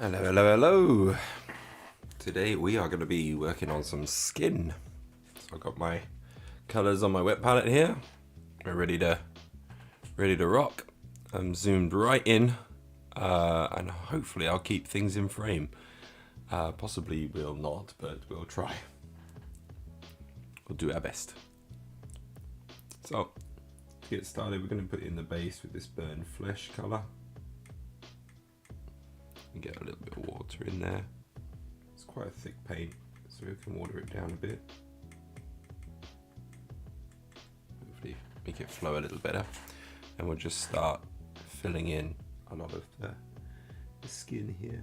Hello, hello, hello. Today we are going to be working on some skin. So I've got my colors on my wet palette here. We're ready to rock. I'm zoomed right in, and hopefully I'll keep things in frame. Possibly we'll not, but we'll try. We'll do our best. So to get started, we're going to put in the base with this burnt flesh color. And get a little bit of water in there. It's quite a thick paint, so we can water it down a bit. Hopefully make it flow a little better. And we'll just start filling in a lot of the skin here.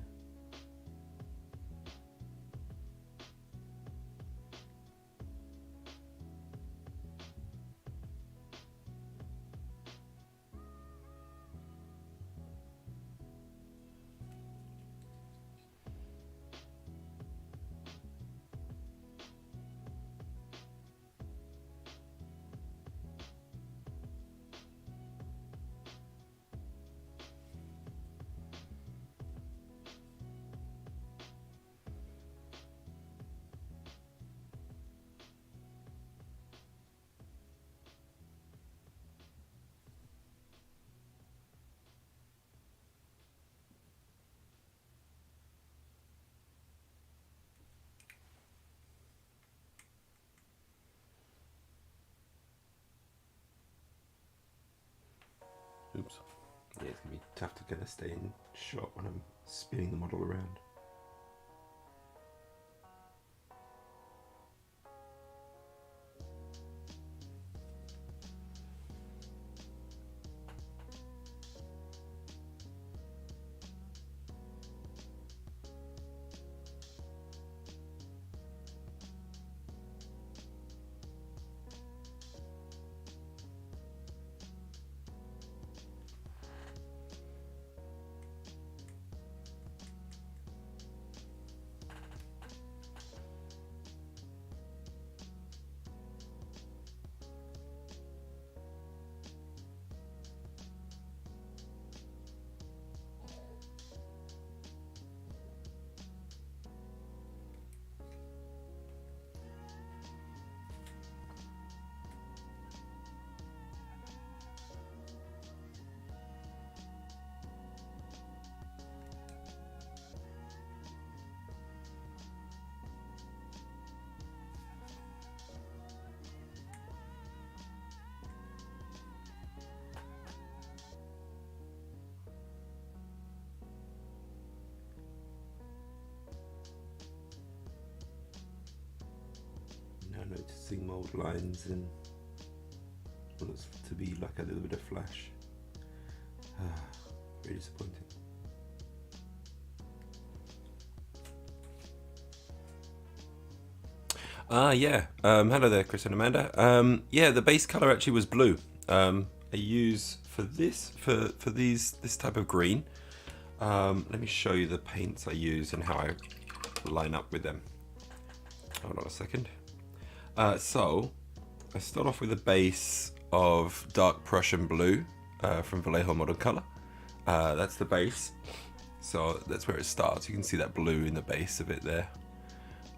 Oops. Yeah, it's gonna be tough to kind of stay in shot when I'm spinning the model around. Now noticing mold lines and what looks to be like a little bit of flash. Very disappointing. Yeah. Hello there, Chris and Amanda. Yeah, the base color actually was blue. I use for this type of green. Let me show you the paints I use and how I line up with them. Hold on a second. So I start off with a base of dark Prussian blue from Vallejo Modern Color. That's the base. So that's where it starts. You can see that blue in the base of it there.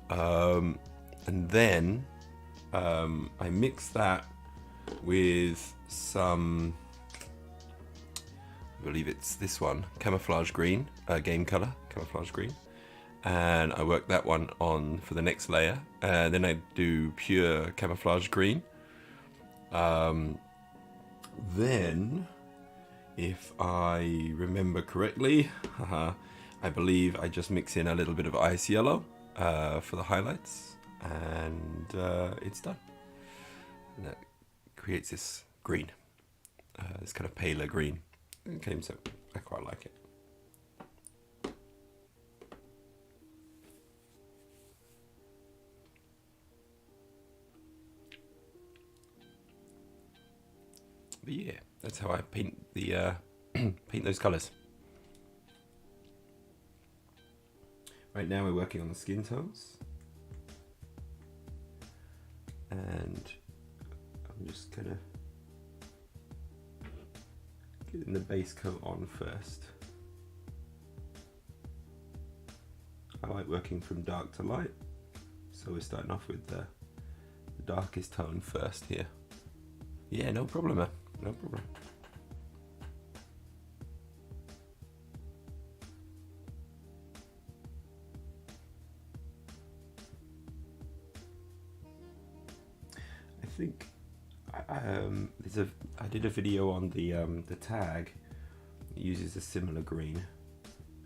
And then I mix that with some, I believe it's this one, camouflage green, game color, camouflage green. And I work that one on for the next layer. And then I do pure camouflage green. Then, if I remember correctly, I believe I just mix in a little bit of ice yellow for the highlights. And it's done. And that creates this green, this kind of paler green. Okay, so I quite like it. But yeah, that's how I paint the paint those colours. Right now we're working on the skin tones, and I'm just gonna getting the base coat on first. I like working from dark to light. So we're starting off with the darkest tone first here. Yeah, no problem, man. No problem. I think I did a video on the tag. It uses a similar green.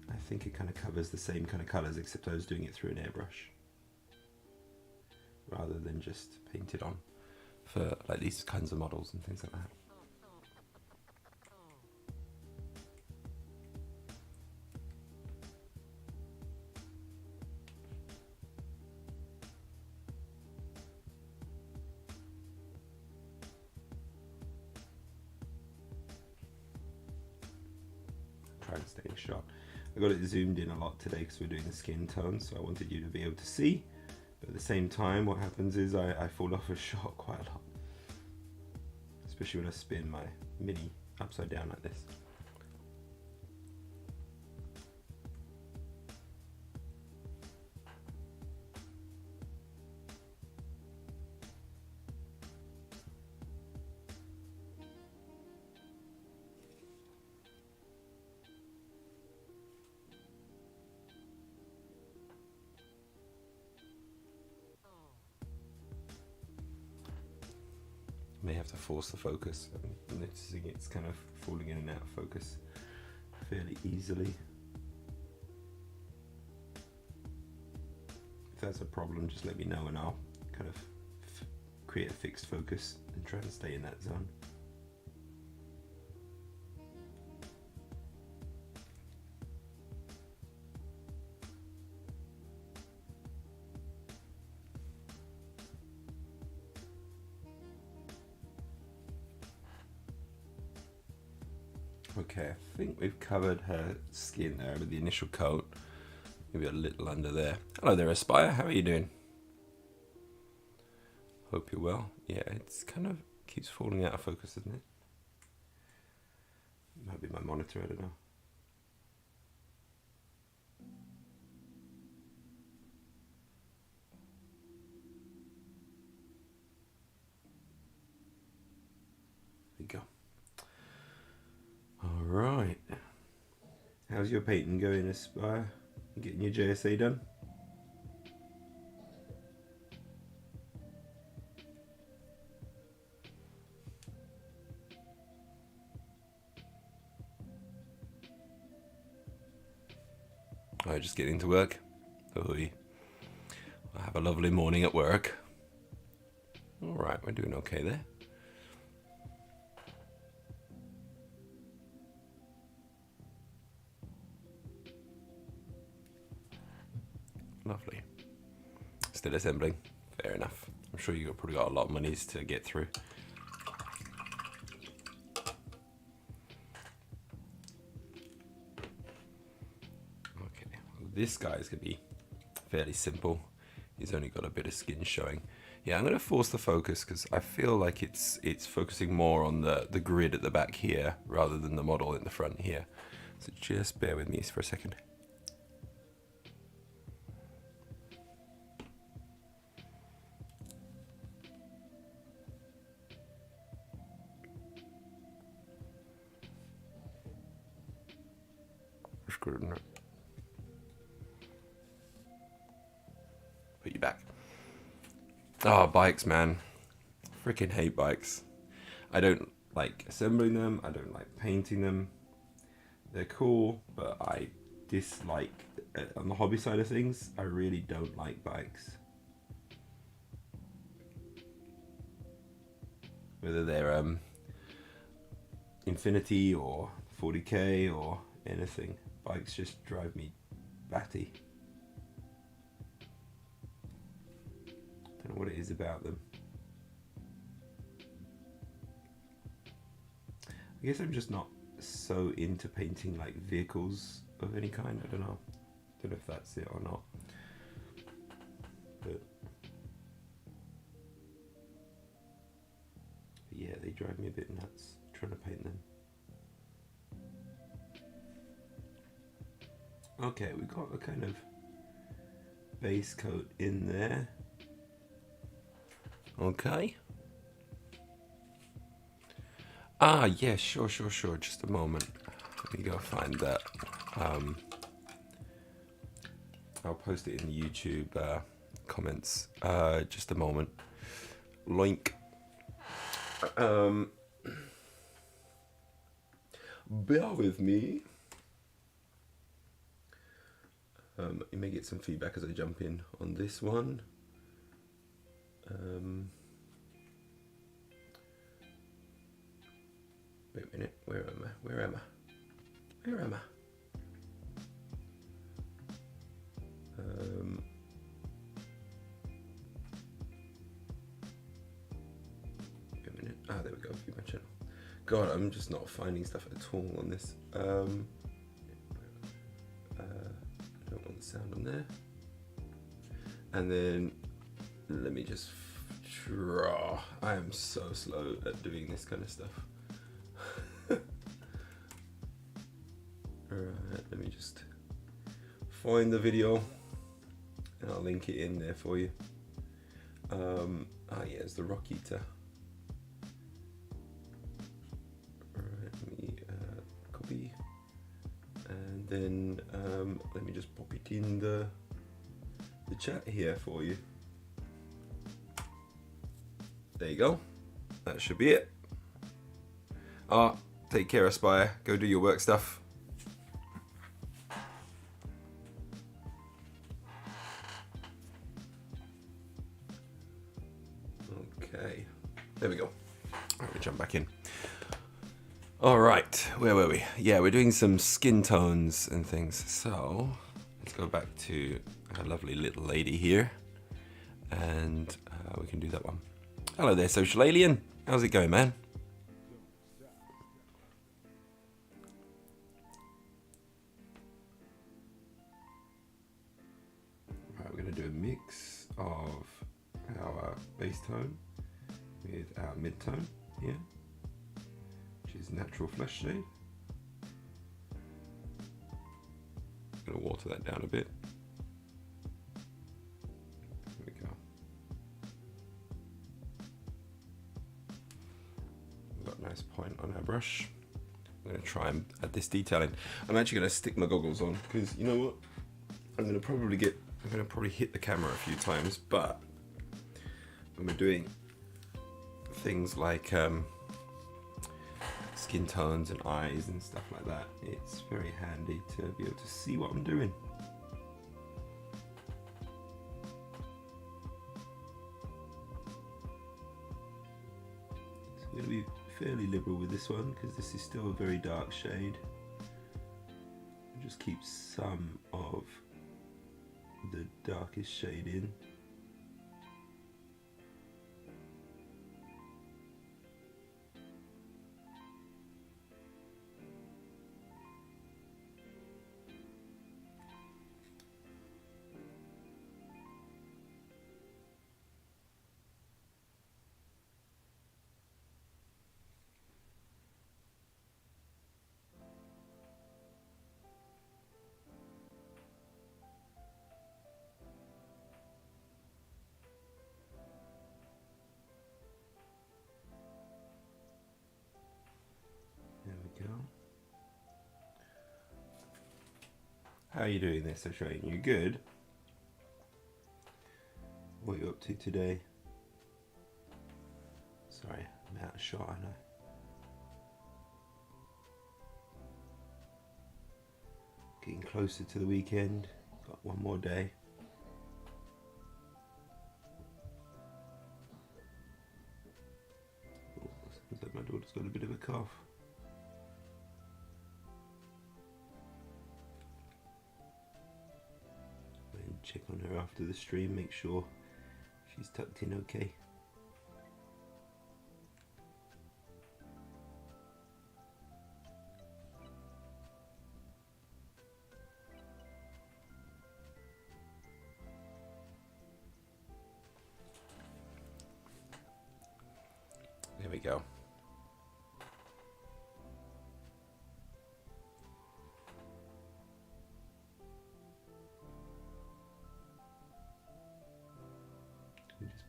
I think it kind of covers the same kind of colors, except I was doing it through an airbrush rather than just painted on for like these kinds of models and things like that. Try and stay in shot. I got it zoomed in a lot today because we're doing the skin tone, so I wanted you to be able to see. But at the same time, what happens is I fall off a shot quite a lot. Especially when I spin my mini upside down like this. May have to force the focus. I'm noticing it's kind of falling in and out of focus fairly easily. If that's a problem, just let me know and I'll kind of create a fixed focus and try to stay in that zone. Okay, I think we've covered her skin there with the initial coat. Maybe a little under there. Hello there, Aspire. How are you doing? Hope you're well. Yeah, it's kind of keeps falling out of focus, doesn't it? Might be my monitor, I don't know. There you go. Alright. How's your painting going, Aspire? You getting your JSA done? Oh, just getting to work. I have a lovely morning at work. Alright, we're doing okay there. Lovely. Still assembling. Fair enough. I'm sure you've probably got a lot of monies to get through. Okay, well, this guy's gonna be fairly simple. He's only got a bit of skin showing. Yeah, I'm gonna force the focus because I feel like it's focusing more on the grid at the back here rather than the model in the front here. So just bear with me for a second. Good enough. Put you back. Oh, bikes, man. Freaking hate bikes. I don't like assembling them. I don't like painting them. They're cool, but I dislike, on the hobby side of things, I really don't like bikes. Whether they're Infinity or 40k or anything. Bikes just drive me batty. Don't know what it is about them. I guess I'm just not so into painting like vehicles of any kind. I don't know. Don't know if that's it or not. But yeah, they drive me a bit nuts trying to paint them. Okay, we've got a kind of base coat in there. Okay. Ah, yeah, sure. Just a moment. Let me go find that. I'll post it in the YouTube comments. Just a moment. Link. Bear with me. You may get some feedback as I jump in on this one. Wait a minute. Where am I? Wait a minute. Ah, there we go. View my channel. God, I'm just not finding stuff at all on this. I don't want the sound on there. And then let me just draw. I am so slow at doing this kind of stuff. Alright, let me just find the video and I'll link it in there for you. Yeah, it's the rock eater. Alright, let me copy and then let me just pop it in the chat here for you. There you go. That should be it. Take care, Aspire. Go do your work stuff. Okay. There we go. Alright, we jump back in. Alright, where were we? Yeah, we're doing some skin tones and things. So, let's go back to our lovely little lady here. And we can do that one. Hello there, social alien. How's it going, man? Right, we're going to do a mix of our base tone with our mid tone here, which is natural flesh shade. I'm going to water that down a bit. Nice point on our brush. I'm going to try and add this detail in. I'm actually going to stick my goggles on because you know what? I'm going to probably hit the camera a few times, but when we're doing things like skin tones and eyes and stuff like that, it's very handy to be able to see what I'm doing. So I'm going to be fairly liberal with this one because this is still a very dark shade. I'll just keep some of the darkest shade in. How are you doing this, Australian? You good? What are you up to today? Sorry, I'm out of shot, aren't I? Getting closer to the weekend. Got one more day. Oh, sounds like my daughter's got a bit of a cough. Check on her after the stream, make sure she's tucked in okay. There we go.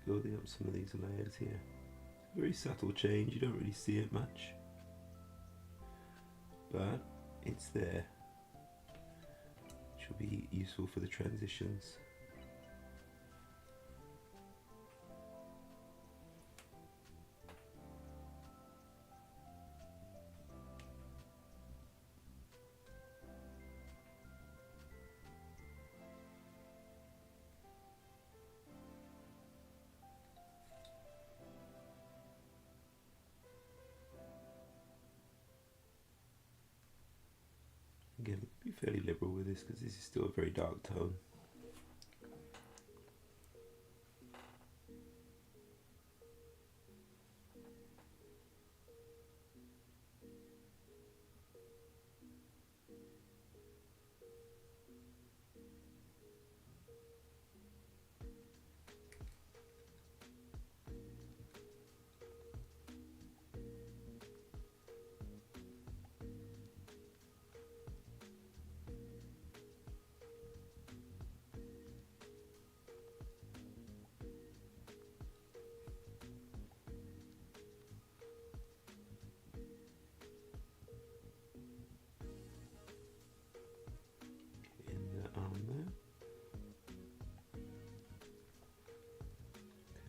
building up some of these layers here. Very subtle change, you don't really see it much, but it's there, which will be useful for the transitions. Again, be fairly liberal with this because this is still a very dark tone.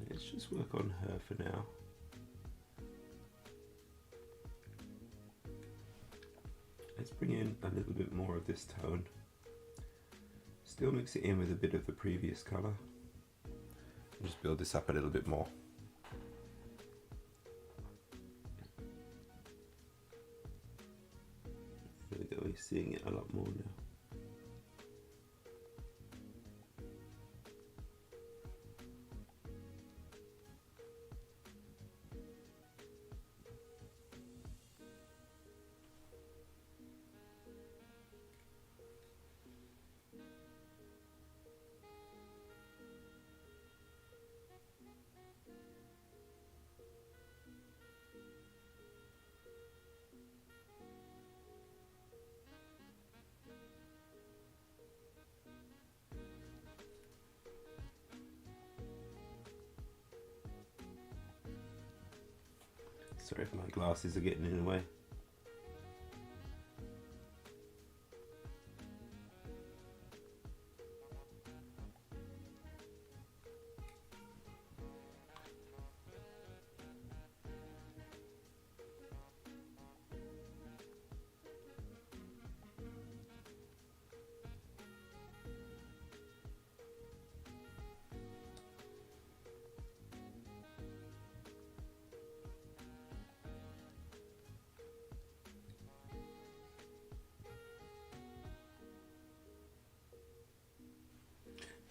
Let's just work on her for now. Let's bring in a little bit more of this tone. Still mix it in with a bit of the previous colour. And just build this up a little bit more. There we go, we're seeing it a lot more now. Sorry if my glasses are getting in the way.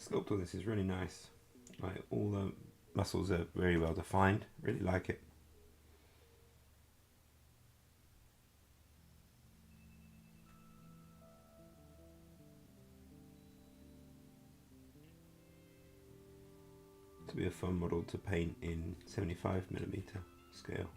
Sculpt on this is really nice. Like, all the muscles are very well defined. Really like it. To be a fun model to paint in 75mm scale.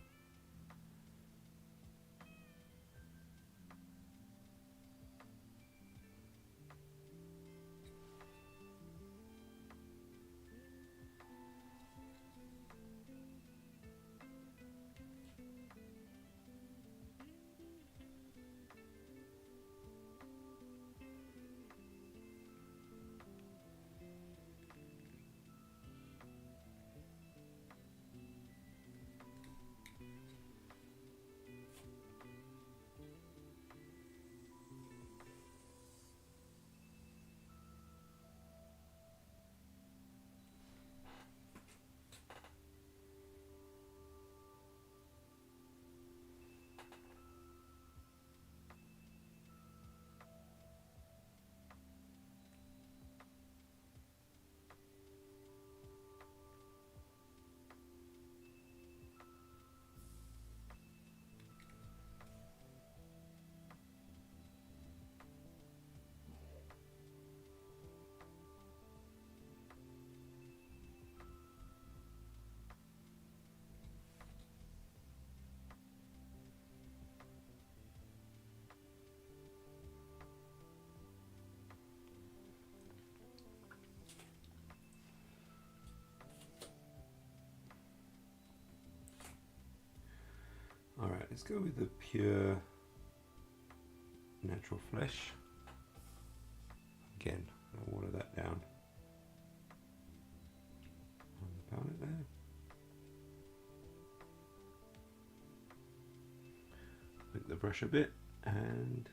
let's go with the pure natural flesh. Again, I'll water that down on the palette there. With the brush a bit and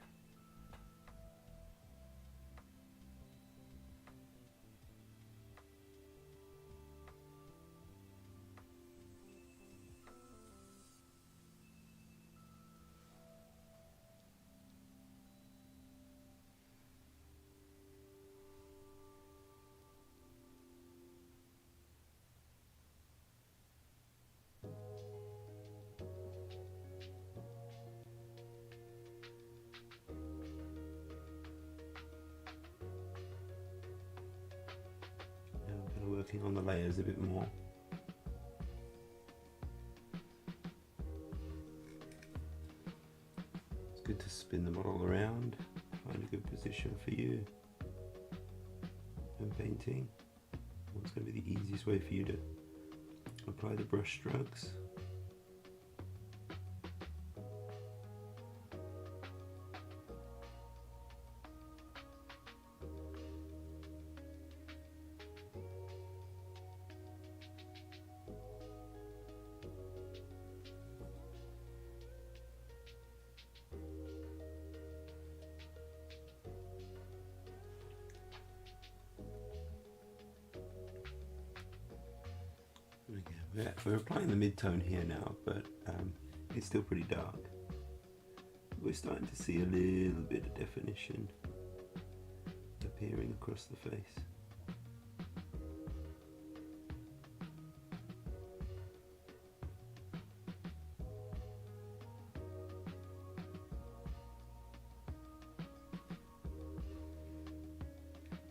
working on the layers a bit more. It's good to spin the model around, find a good position for you when painting. What's going to be the easiest way for you to apply the brush strokes. We're applying the mid-tone here now, but it's still pretty dark. We're starting to see a little bit of definition appearing across the face.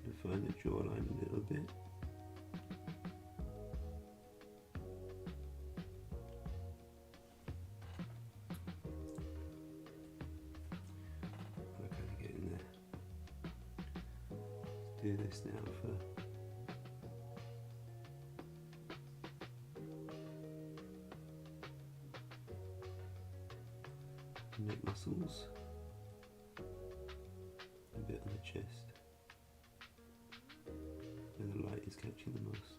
Define the jawline a little bit. Do this now for neck muscles, a bit on the chest, where the light is catching the most.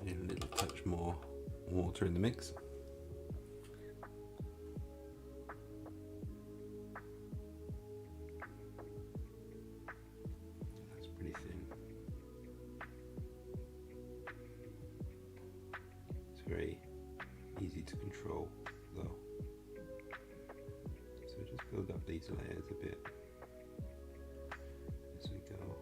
Need a little touch more water in the mix. That's pretty thin. It's very easy to control though. So just build up these layers a bit as we go.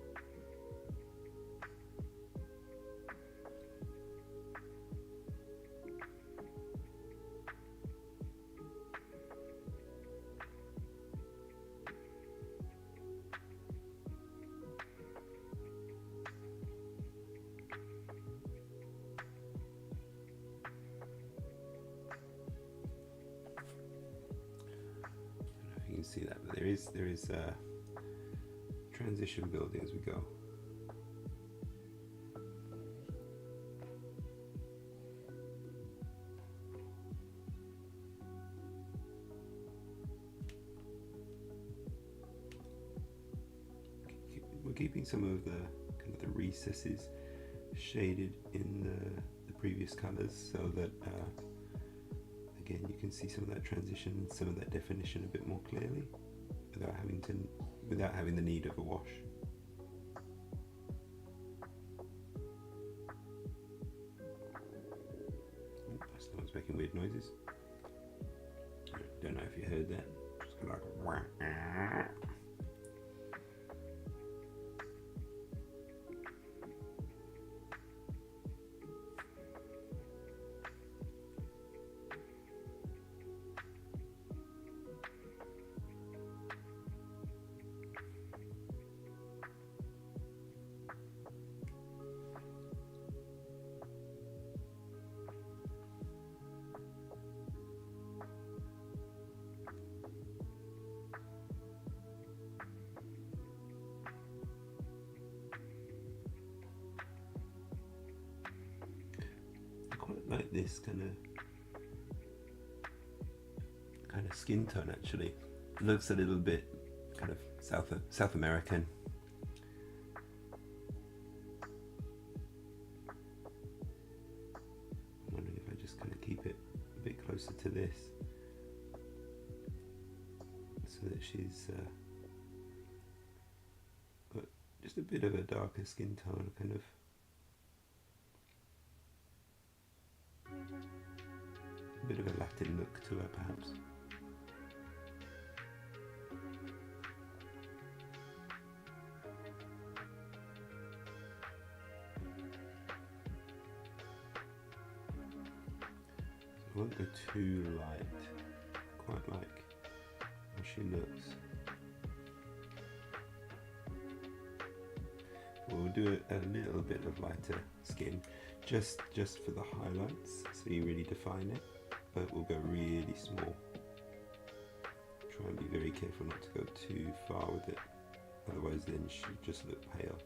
You can see that, but there is transition building as we go. We're keeping some of the kind of the recesses shaded in the previous colors, so that again you can see some of that transition, some of that definition a bit more clearly, without having the need of a wash. noises. Don't know if you heard that. Just like wah. Like this kind of skin tone. Actually looks a little bit kind of South American. I'm wondering if I just kind of keep it a bit closer to this so that she's got just a bit of a darker skin tone, kind of a bit of a Latin look to her, perhaps. So I won't go too light, quite like how she looks. We'll do a little bit of lighter skin, just for the highlights, so you really define it, but we'll go really small. Try and be very careful not to go too far with it, otherwise then she'll just look pale.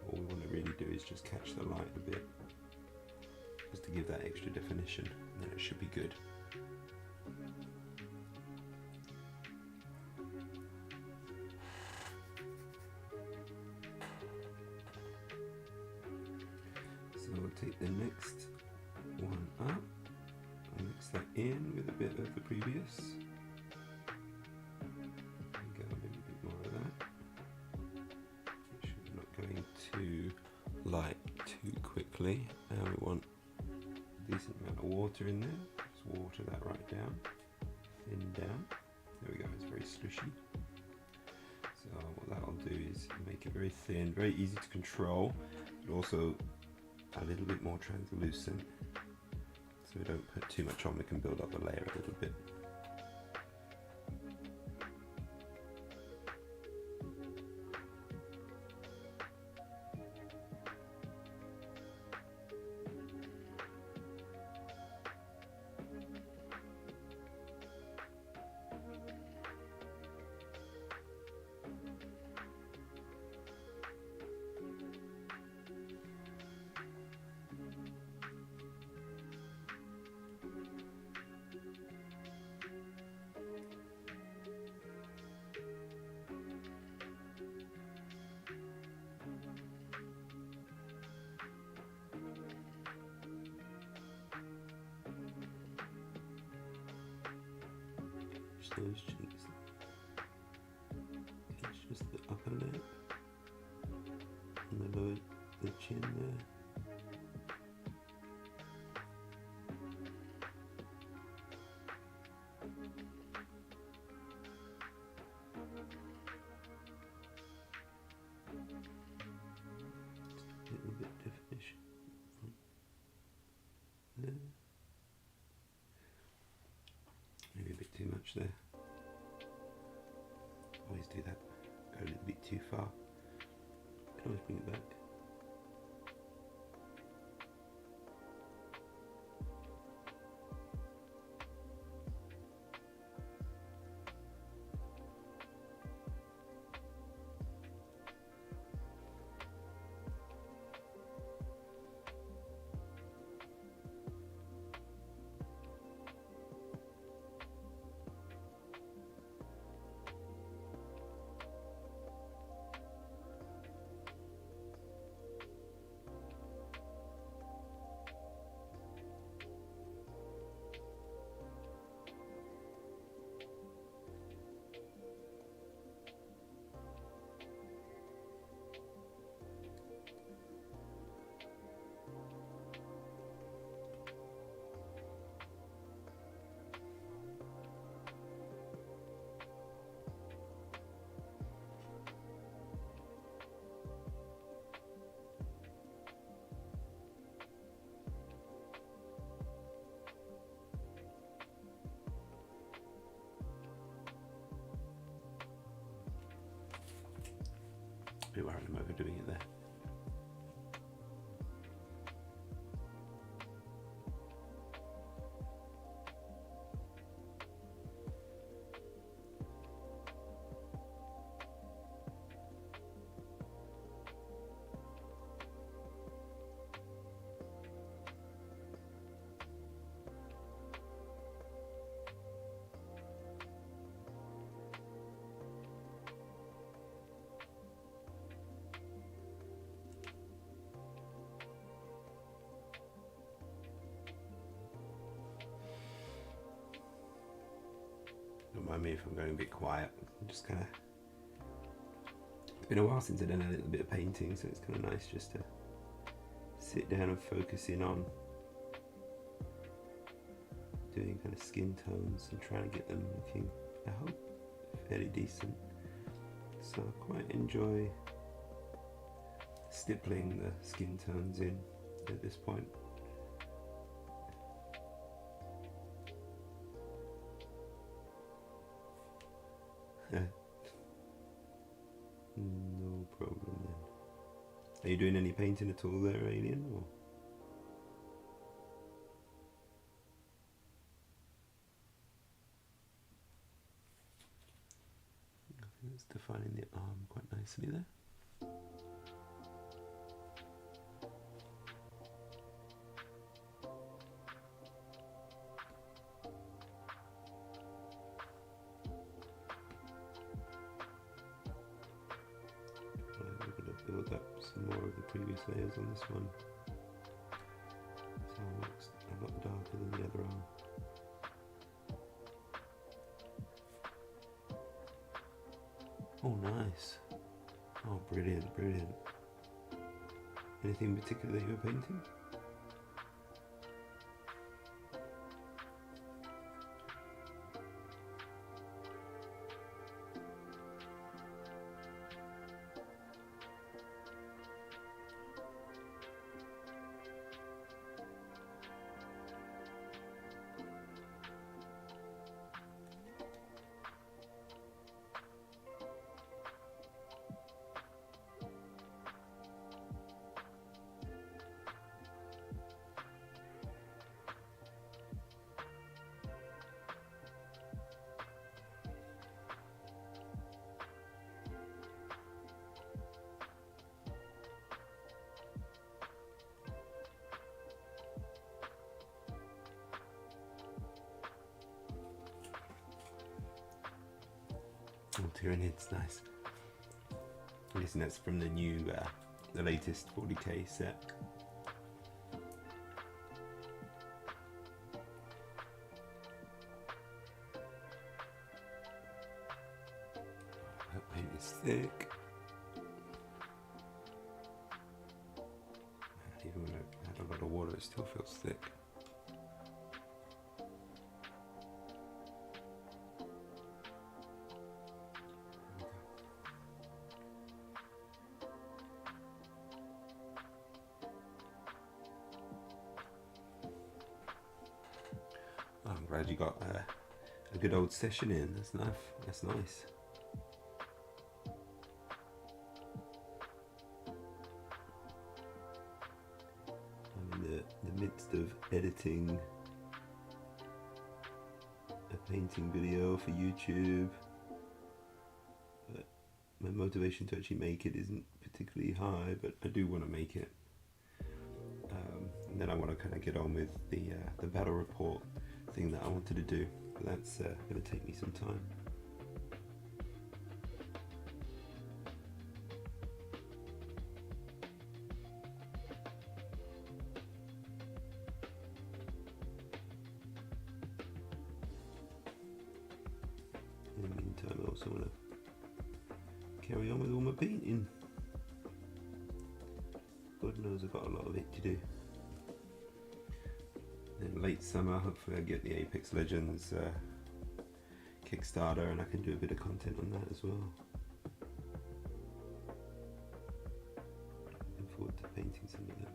All we want to really do is just catch the light a bit, just to give that extra definition, and then it should be good. We'll take the next one up and mix that in with a bit of the previous. And go a little bit more of that. Make sure we're not going too light too quickly. And we want a decent amount of water in there. Just water that right down, thin down. There we go, it's very slushy. So what that'll do is make it very thin, very easy to control, but also a little bit more translucent, so we don't put too much on. We can build up the layer a little bit. Those cheeks. It's just the upper lip and the lower, the chin there. Just a little bit of definition there. Maybe a bit too much there. Always do that. Go a little bit too far. Can always bring it back. A bit worried I'm overdoing it there. Don't mind me if I'm going a bit quiet. I'm just kind of. It's been a while since I've done a little bit of painting, so it's kind of nice just to sit down and focus in on doing kind of skin tones and trying to get them looking, I hope, fairly decent. So I quite enjoy stippling the skin tones in at this point. No problem then. Are you doing any painting at all there, Alien? Or? I think that's defining the arm quite nicely there. Build up some more of the previous layers on this one, so it looks a lot darker than the other arm. Oh, nice. Oh, brilliant, brilliant. Anything in particular that you were painting? Oh, Tyranids, nice. I'm guessing that's from the new, the latest 40k set. That paint is thick. Even when I add a lot of water, it still feels thick. I'm glad you got a good old session in. That's nice. That's nice. I'm in the midst of editing a painting video for YouTube, but my motivation to actually make it isn't particularly high, but I do want to make it. And then I want to kind of get on with the battle report thing that I wanted to do, but that's going to take me some time. In the meantime, I also want to carry on with all my painting. God knows I've got a lot of it to do. In late summer, hopefully I get the Apex Legends Kickstarter and I can do a bit of content on that as well. Looking forward to painting some of that.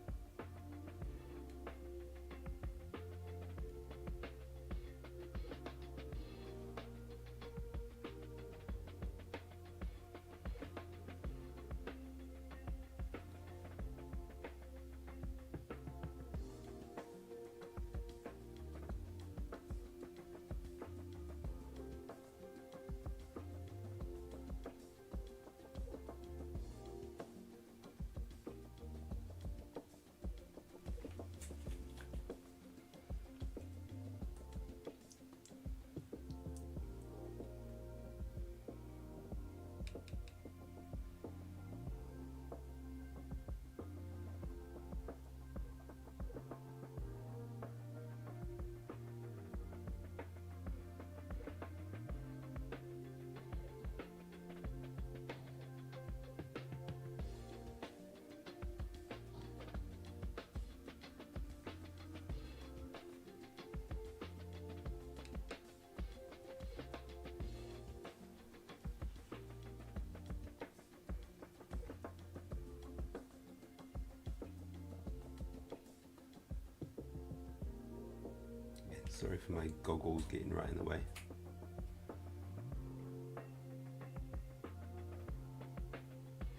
Sorry for my goggles getting right in the way.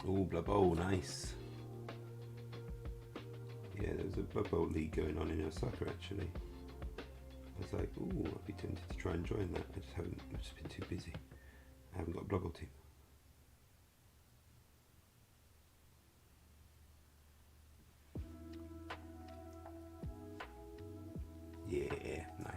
Oh, Blood Bowl, nice. Yeah, there's a Blood Bowl league going on in Osaka actually. I was like, ooh, I'd be tempted to try and join that. I've just been too busy. I haven't got a Blood Bowl team. Yeah, nice.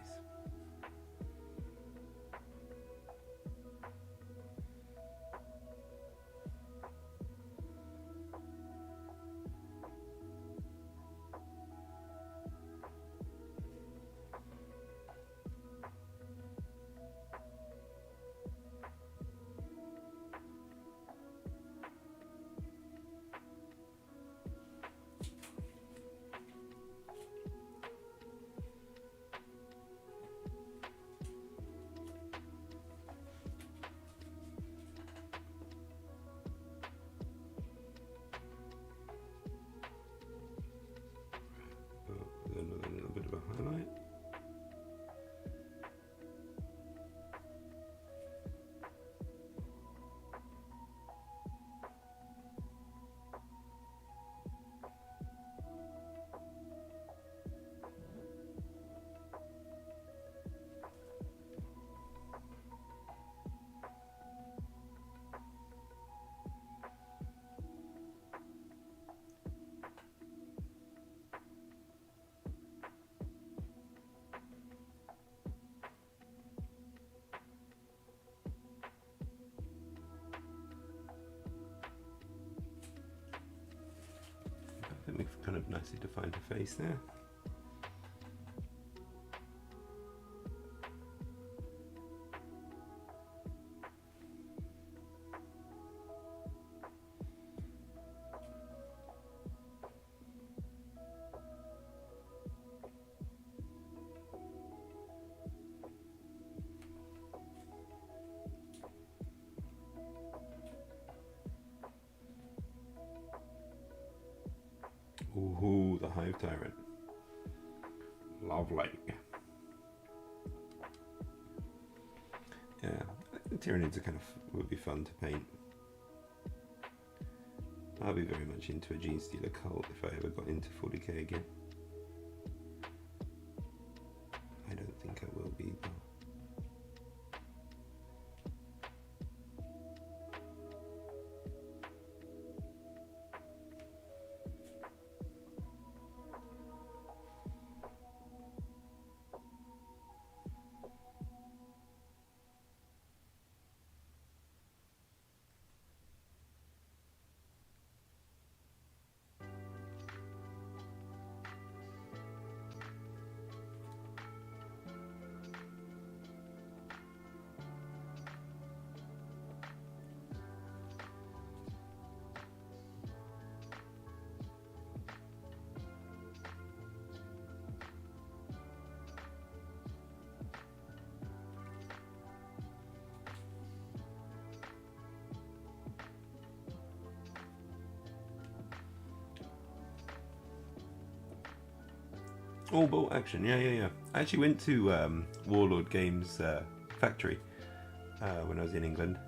Another little bit of a highlight. I think we've kind of nicely defined the face there. Ooh, the Hive Tyrant. Lovely. Yeah, the Tyranids are kind of would be fun to paint. I'll be very much into a Gene Stealer cult if I ever got into 40k again. I don't think I will be though. Oh, bolt action, yeah. I actually went to Warlord Games factory when I was in England.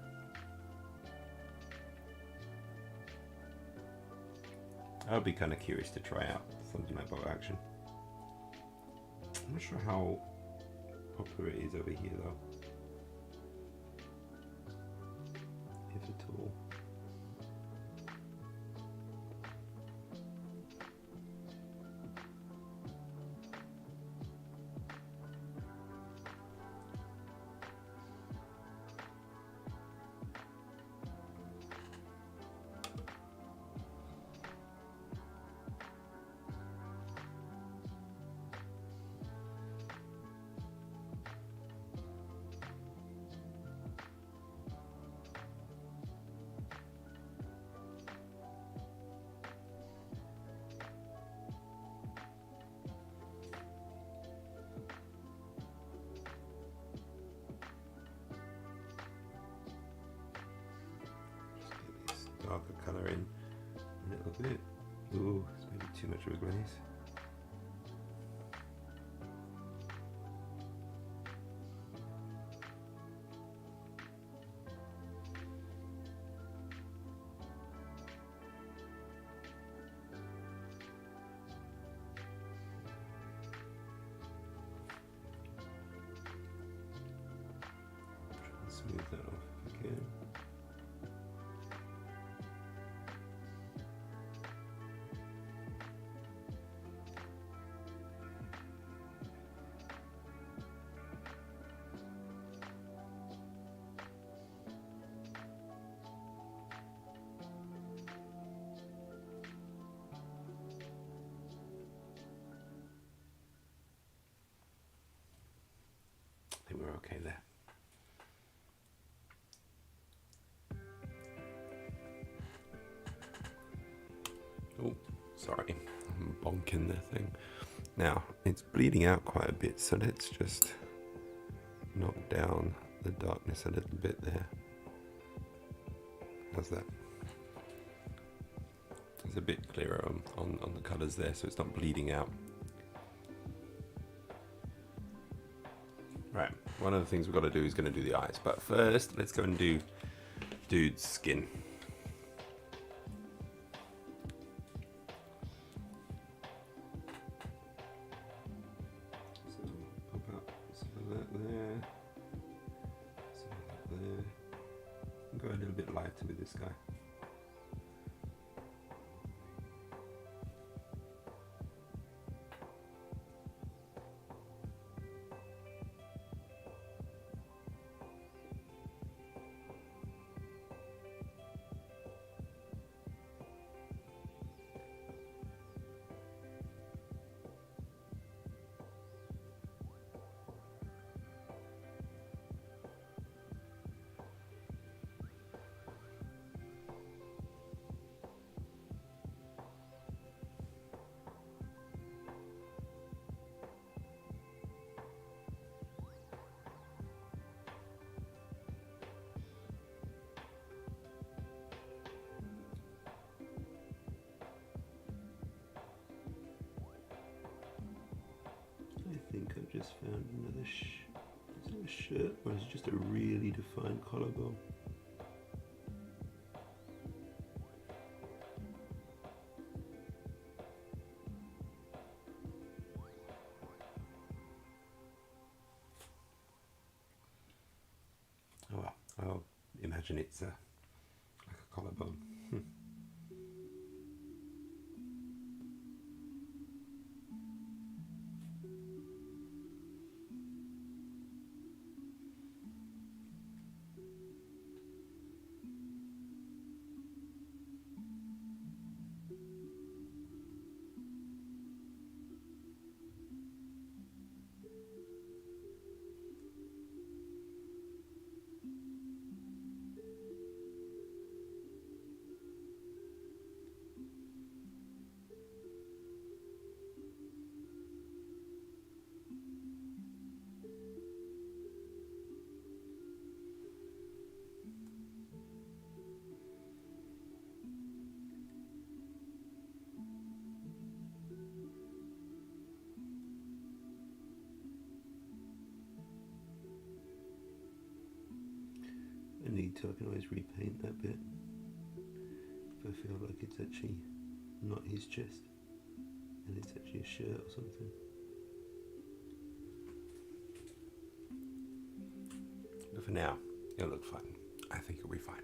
I would be kind of curious to try out something like bolt action. I'm not sure how popular it is over here though, if at all. Darker colour in a little bit. Ooh, it's maybe too much of a glaze. Smooth that off if I can. I think we're okay there. Oh, sorry, I'm bonking the thing. Now, it's bleeding out quite a bit, so let's just knock down the darkness a little bit there. How's that? It's a bit clearer on the colours there, so it's not bleeding out. Right, one of the things we've got to do is going to do the eyes, but first let's go and do dude's skin. So pop up some of that there, some of that there. I'll go a little bit lighter with this guy. I think I've just found another is it a shirt or is it just a really defined collarbone? Oh well, I'll imagine it's like a collarbone. I need to, I can always repaint that bit if I feel like it's actually not his chest and it's actually a shirt or something. But for now, it'll look fine. I think it'll be fine.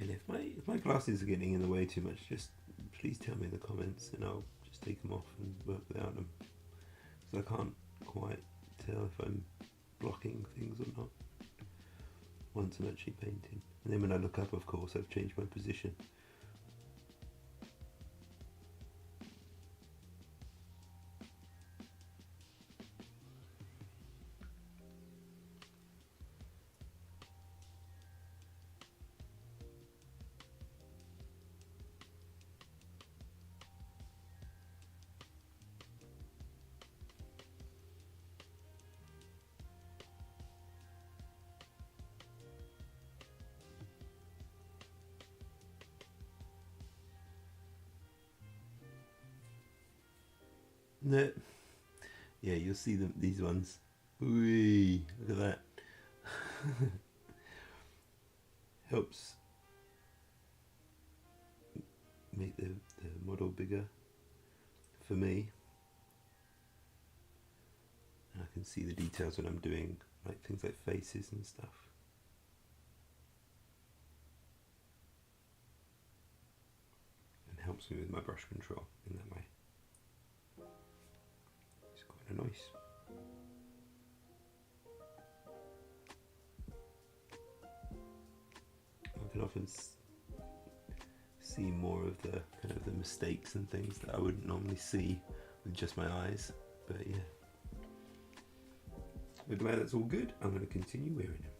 And if my glasses are getting in the way too much, just please tell me in the comments and I'll just take them off and work without them. Because I can't quite tell if I'm blocking things or not once I'm actually painting. And then when I look up, of course, I've changed my position. No. Yeah, you'll see them. These ones. Whee! Look at that. Helps make the model bigger for me. And I can see the details when I'm doing like things like faces and stuff. And helps me with my brush control in that way. It's quite nice. I can often see more of the kind of the mistakes and things that I wouldn't normally see with just my eyes, but yeah. With the way that's all good, I'm going to continue wearing them.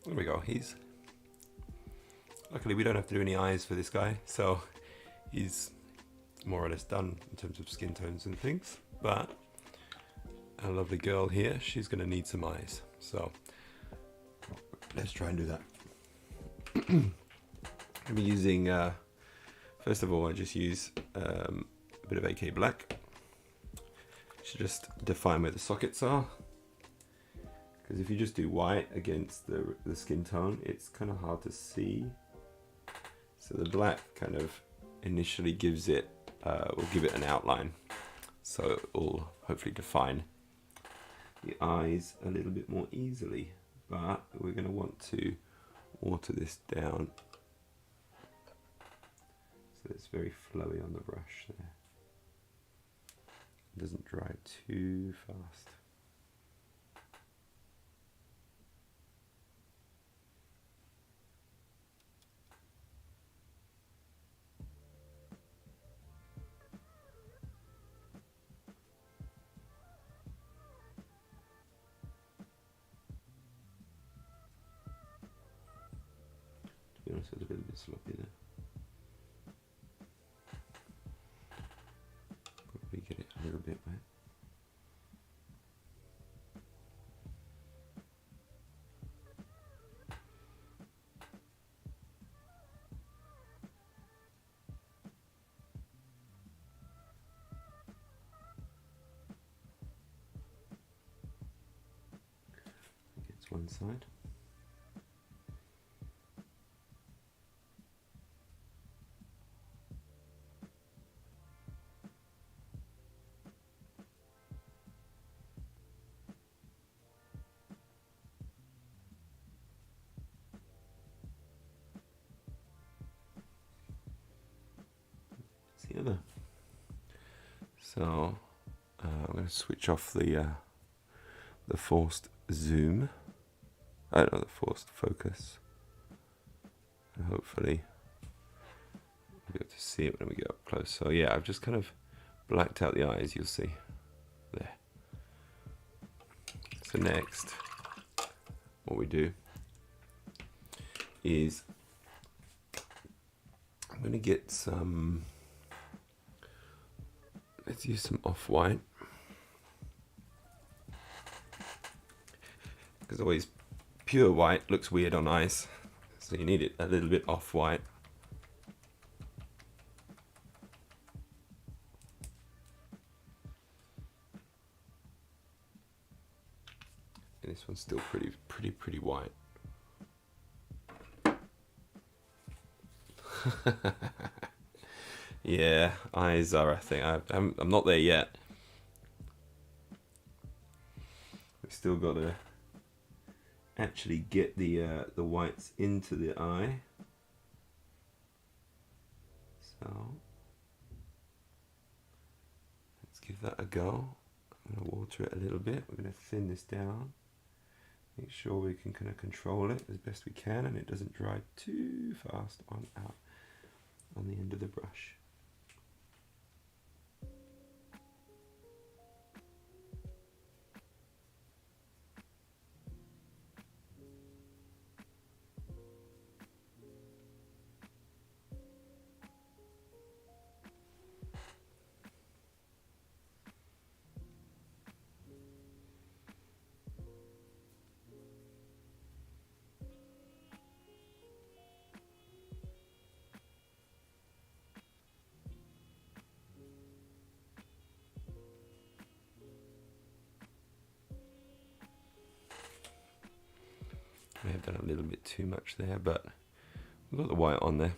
There we go. Luckily we don't have to do any eyes for this guy, so he's more or less done in terms of skin tones and things. But our lovely girl here, she's going to need some eyes. So let's try and do that. I'll be using, first of all, I just use a bit of AK black to just define where the sockets are. Because if you just do white against the skin tone, it's kind of hard to see. So the black kind of initially gives it, will give it an outline. So it will hopefully define the eyes a little bit more easily. But we're going to want to water this down so it's very flowy on the brush there. It doesn't dry too fast. To be honest, I was a little bit sloppy there. Probably get it a little bit wet. Against one side. The other. So I'm going to switch off the forced zoom. I don't know, the forced focus, and hopefully we'll be able to see it when we get up close. So yeah, I've just kind of blacked out the eyes. You'll see there. So next, what we do is I'm going to get some let's use some off-white. Because always pure white looks weird on ice, so you need it a little bit off-white. And this one's still pretty white. Yeah, eyes are a thing. I'm not there yet. We've still got to actually get the whites into the eye. So let's give that a go. I'm going to water it a little bit. We're going to thin this down. Make sure we can kind of control it as best we can, and it doesn't dry too fast on the end of the brush. I have done a little bit too much there, but we've got the white on there.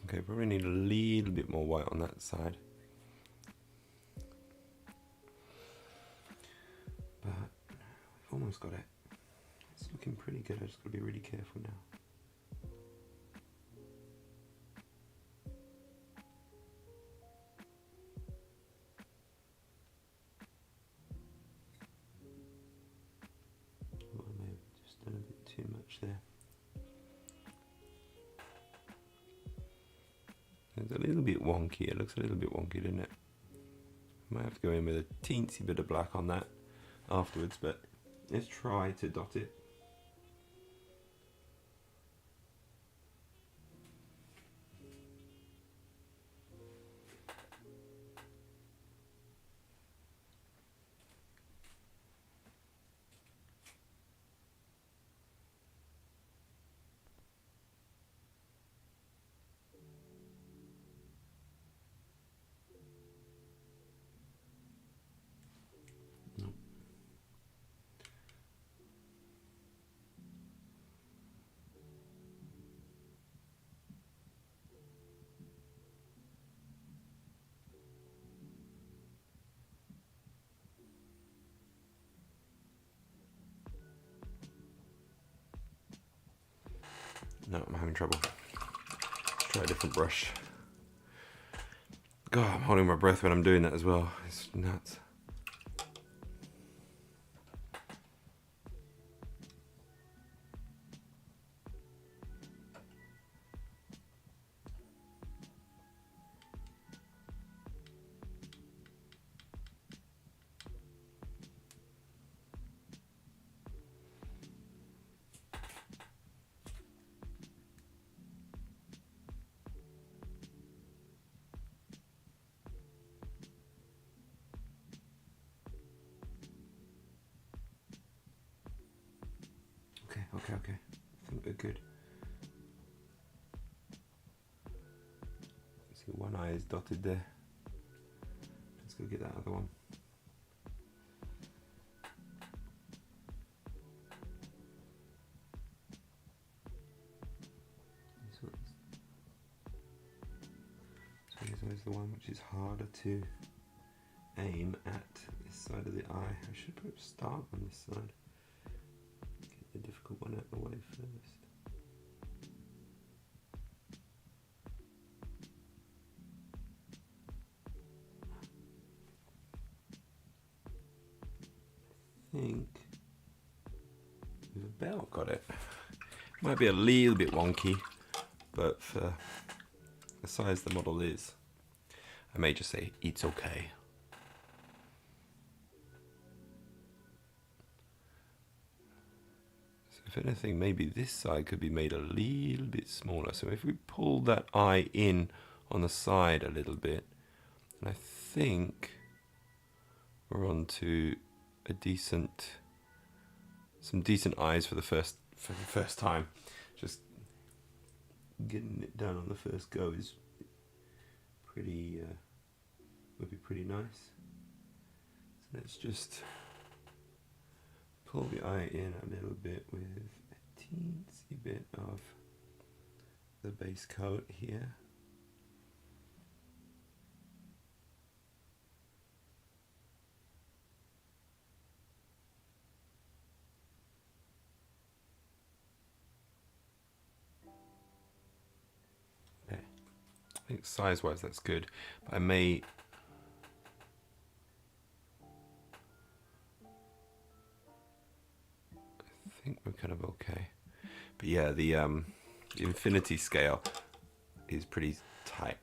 Okay, probably need a little bit more white on that side. But we've almost got it. It's looking pretty good. I just got to be really careful now. Oh, I may have just done a bit too much there. It's a little bit wonky. It looks a little bit wonky, doesn't it? Might have to go in with a teensy bit of black on that afterwards, but let's try to dot it. No, I'm having trouble. Try a different brush. God, I'm holding my breath when I'm doing that as well. It's nuts. Okay. I think we're good. See, one eye is dotted there. Let's go get that other one. This one is always the one which is harder to aim at this side of the eye. I should put a start on this side. Get the difficult one out of the way first. I think we've about got it. Might be a little bit wonky, but for the size the model is, I may just say it's okay. So if anything, maybe this side could be made a little bit smaller. So if we pull that eye in on the side a little bit, and I think we're on to a some decent eyes for the first time. Just getting it done on the first go is pretty would be pretty nice. So let's just pull the eye in a little bit with a teensy bit of the base coat here. I think size-wise that's good, but I think we're kind of okay. But yeah, the infinity scale is pretty tight.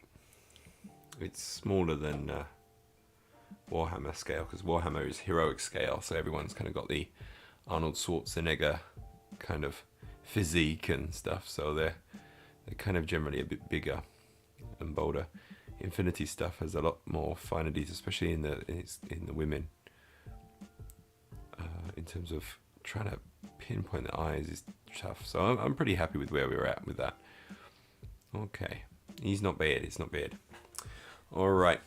It's smaller than Warhammer scale, because Warhammer is heroic scale, so everyone's kind of got the Arnold Schwarzenegger kind of physique and stuff, so they're kind of generally a bit bigger and bolder. Infinity stuff has a lot more finities, especially in the women. In terms of trying to pinpoint the eyes is tough. So I'm pretty happy with where we're at with that. Okay, he's not bad. It's not bad. All right,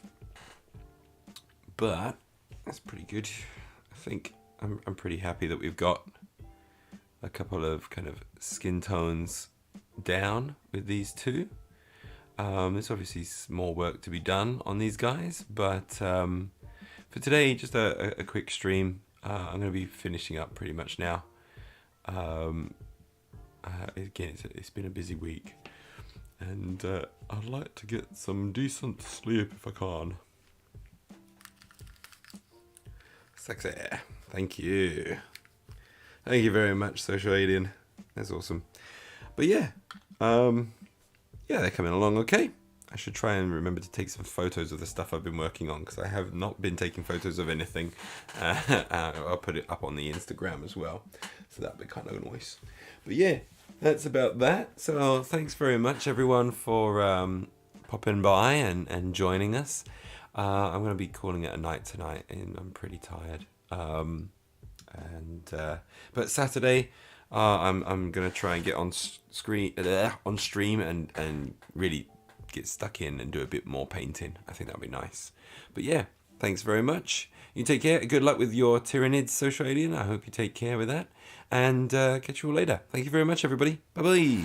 but that's pretty good. I think I'm pretty happy that we've got a couple of kind of skin tones down with these two. There's obviously more work to be done on these guys, but for today, just a quick stream. I'm going to be finishing up pretty much now. Again, it's been a busy week, and I'd like to get some decent sleep if I can. Sexy. Thank you. Thank you very much, Social Alien. That's awesome. But yeah, yeah, they're coming along okay. I should try and remember to take some photos of the stuff I've been working on, because I have not been taking photos of anything. I'll put it up on the Instagram as well, so that'd be kind of nice. But yeah, that's about that. So thanks very much, everyone, for popping by and joining us. I'm going to be calling it a night tonight, and I'm pretty tired. But Saturday, I'm gonna try and get on stream and really get stuck in and do a bit more painting. I think that'll be nice. But yeah, thanks very much. You take care. Good luck with your Tyranids, Social Alien. I hope you take care with that, and catch you all later. Thank you very much, everybody. Bye bye.